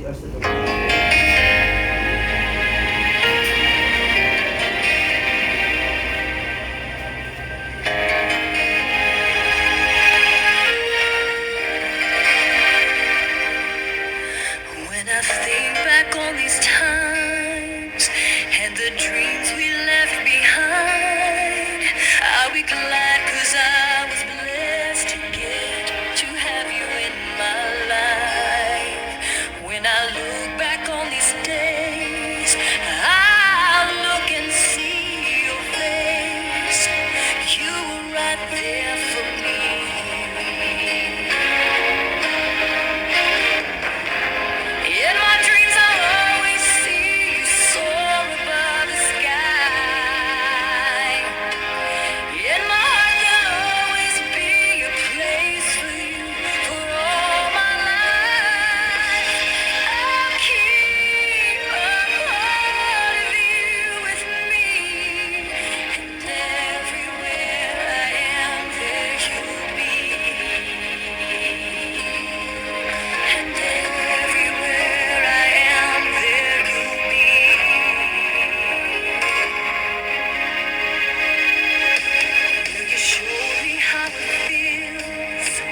When I think back on these times and the dreams we left behind, I'll be glad 'cause I was blessed to get to have you in my life. When I look back on these days, I'll look and see your face. You were right there for me. In my dreams, I'll always see you soar above the sky. In my heart, there'll always be a place for you for all my life. I'll keep a part of you with me, and everywhere I am, there you'll be. And everywhere I am, there you'll be. You showed me how it feels to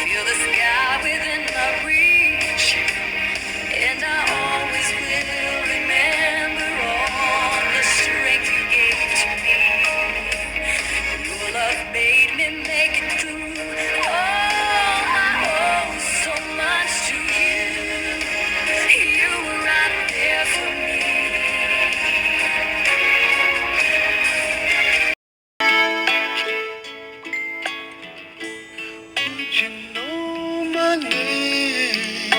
feel the sky within my reach, and I always will remember all the strength you gave to me. Your love made me make it through. Oh, I owe so much to you. You were right there for me. Would you know my name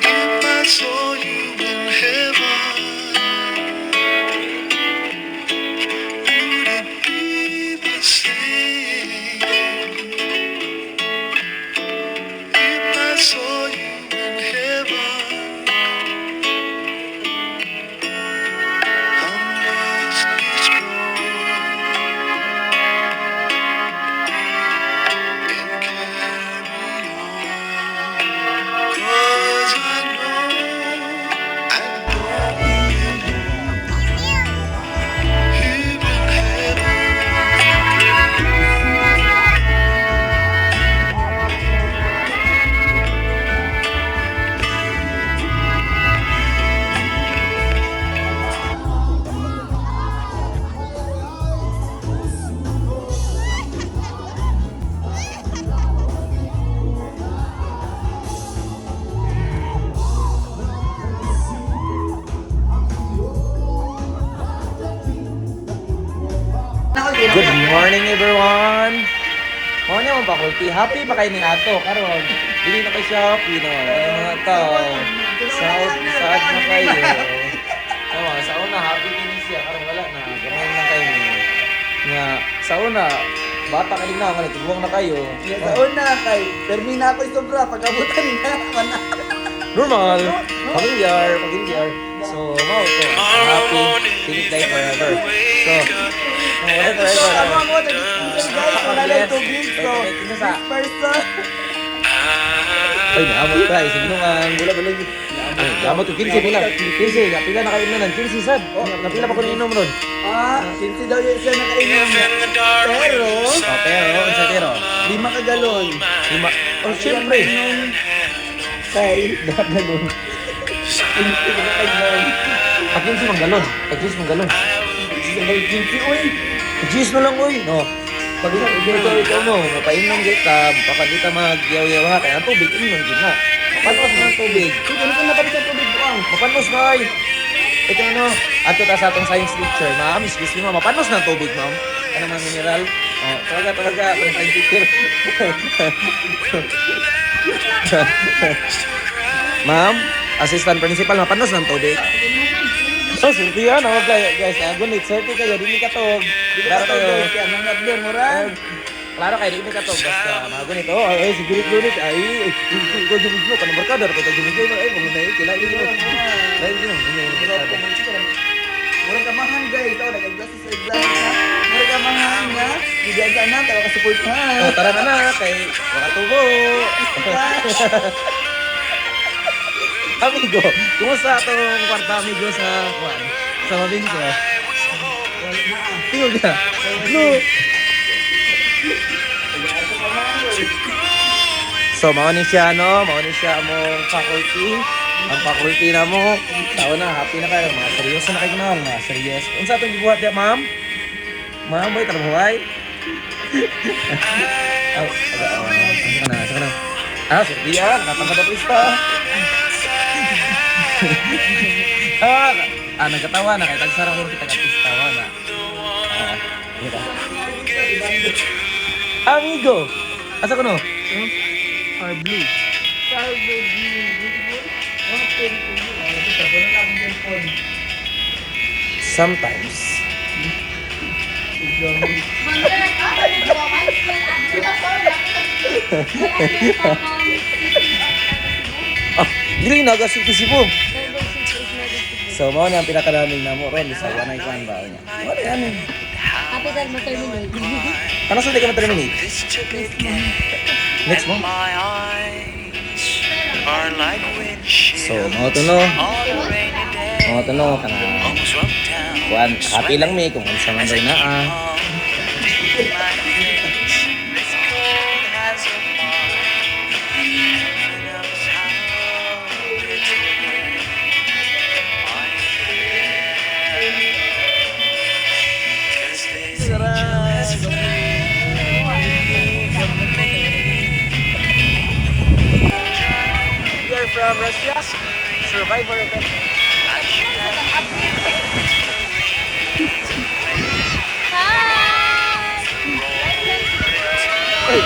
if I saw you in heaven? Would it be the same if I saw you in heaven? I must be strong and carry on, 'cause I know here in heaven. Good morning everyone! Morning mo ba, Kulti? Happy ba kayo ni Ato? Karon, bili na kayo Shopee, no? Ano mga tao? Saad na kayo. Sa una, happy din siya. Karon wala na. Gamay na kayo. Nga, sa una, bata ka din na. Nagtiguang na kayo. Sa una kay termina ako sobra pag-abutan na mana. Normal. Pamilyar. So, wow to. Happy. Pilit life forever. So, whatever. Ano mo guys, wala tubig so. This person. Ay, naamot ka. Isinungan. Wala ba lagi? Naamot ko. 15 mula. 15. Napila na kayo na nan. 15 sad. Napila pa ko niinom ron. Sinsi daw yun siya nakainom. Pero, Pero, sa tiro. 5 kagalon. Oh, syempre. Kay, galon. Sinsi na kainom. Akin si Manggalon. Manggalon. Sinsi, uy. Jis na lang, uy. No. Pag ikaw mo, mapainom kita, baka di ka mag-yaw-yaw ha. Kaya ang tubig, inom din na. Mapanos na ang tubig. Ano ka napalit sa tubig buang? Mapanos na, ay. Ito ano, ato ta sa atong science teacher. Makamis, gusto mo, mapanos na ang tubig, ma'am. Ano man mineral? Oh, talaga, ang science teacher. Ma'am, assistant principal, mapanos na ang tubig. So, swerte yan. Ako guys, gunit. Swerte kayo. Di ka to. Klaro kayo. Kaya mga blur mo rin. Klaro kayo. Di ka to. Basta mga gunit. Oh, ay, si gunit. Ay, ikaw jumig mo. Kanang barkada. Ikaw jumig mo. Ay, mga na. Kailangan mo. Kailangan mo. Mura ka mahanga ito. Nag-glasses sa glasses na. Mura ka mahanga. Bigyan sa anak. Tawa ka support ha. Oh, tara na na kay makatubo. Amigo, kumusta itong kwarta amigo sa kwan? Sa Mabinso? Tingog ka. No. So, mauni siya, no? Mauni siya among faculty. Ang faculty na mo. Tao na, happy na kayo. Mga seryoso na kayo na. Mga seryoso. Unsa itong gibuhat niya, ma'am? Ma'am, boy, trabahay? Asa ka na? Ah, sorry yan. Nakatangkad ako isa. Nagkatawa na. Kahit agsara ko kita katistawa na. Kita. Amigo! Asa ko no? Are blue. Sometimes. Dili naga City Cebu. So, mo na ang pinakadaming namo ron sa wanay kwan ba niya. Wala yan. Happy that ma-terminate. Ano sa di ka ma-terminate? Next month. My eyes are like So, windshield mo to no. on a rainy day. Mo to no kana Homes from town. kwan happy lang mi kung unsa man ray na ah. Deep my face, this cold has a mark. Heaven knows how it hurt. I fear, 'cause this angel has free from me. We are from Russia. Survivor event. I should have Hey,